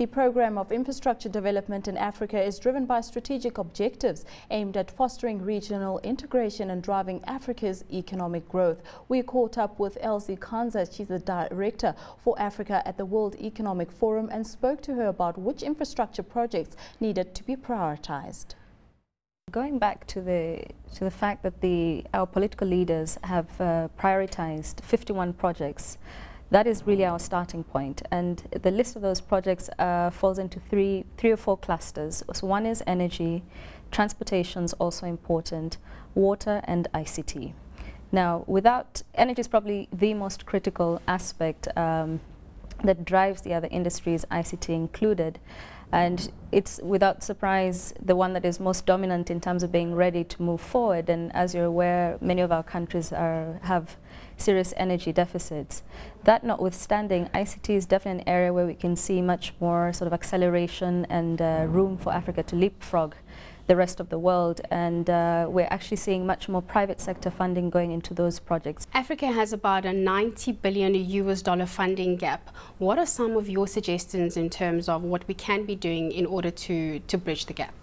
The Programme of Infrastructure Development in Africa is driven by strategic objectives aimed at fostering regional integration and driving Africa's economic growth. We caught up with Elsie Kanza. She's the Director for Africa at the World Economic Forum, and spoke to her about which infrastructure projects needed to be prioritized. Going back to the fact that our political leaders have prioritized 51 projects, that is really our starting point. And the list of those projects falls into three or four clusters. So one is energy, transportation is also important, water and ICT. Now, energy is probably the most critical aspect that drives the other industries, ICT included. And it's, without surprise, the one that is most dominant in terms of being ready to move forward. And as you're aware, many of our countries have serious energy deficits. That notwithstanding, ICT is definitely an area where we can see much more sort of acceleration and room for Africa to leapfrog the rest of the world, and we're actually seeing much more private sector funding going into those projects. Africa has about a $90 billion funding gap. What are some of your suggestions in terms of what we can be doing in order to bridge the gap?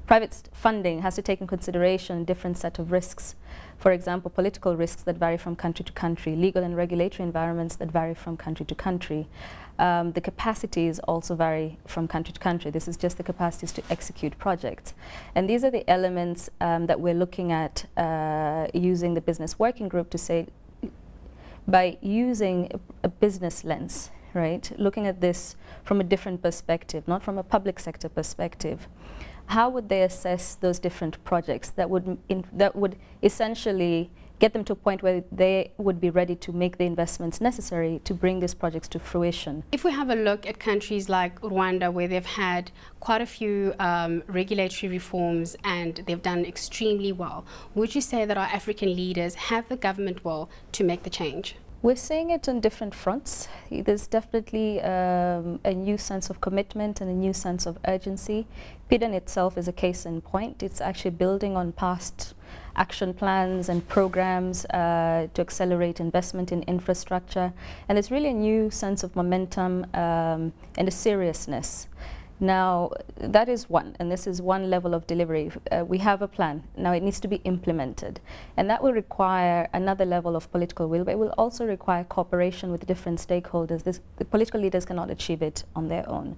Private funding has to take in consideration a different set of risks. For example, political risks that vary from country to country, legal and regulatory environments that vary from country to country. The capacities also vary from country to country. This is just the capacities to execute projects. And these are the elements that we're looking at using the business working group to say, by using a business lens, right, looking at this from a different perspective, not from a public sector perspective. How would they assess those different projects that would essentially get them to a point where they would be ready to make the investments necessary to bring these projects to fruition? If we have a look at countries like Rwanda, where they've had quite a few regulatory reforms and they've done extremely well, would you say that our African leaders have the government will to make the change? We're seeing it on different fronts. There's definitely a new sense of commitment and a new sense of urgency. PIDN itself is a case in point. It's actually building on past action plans and programs to accelerate investment in infrastructure. And there's really a new sense of momentum and a seriousness. Now, that is one, and this is one level of delivery. We have a plan. Now it needs to be implemented. And that will require another level of political will, but it will also require cooperation with different stakeholders. The political leaders cannot achieve it on their own.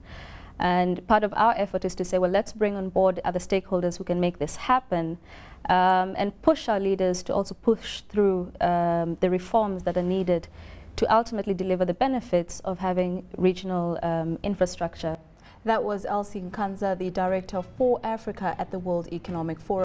And part of our effort is to say, well, let's bring on board other stakeholders who can make this happen, and push our leaders to also push through the reforms that are needed to ultimately deliver the benefits of having regional infrastructure. That was Elsie Kanza, the Director for Africa at the World Economic Forum.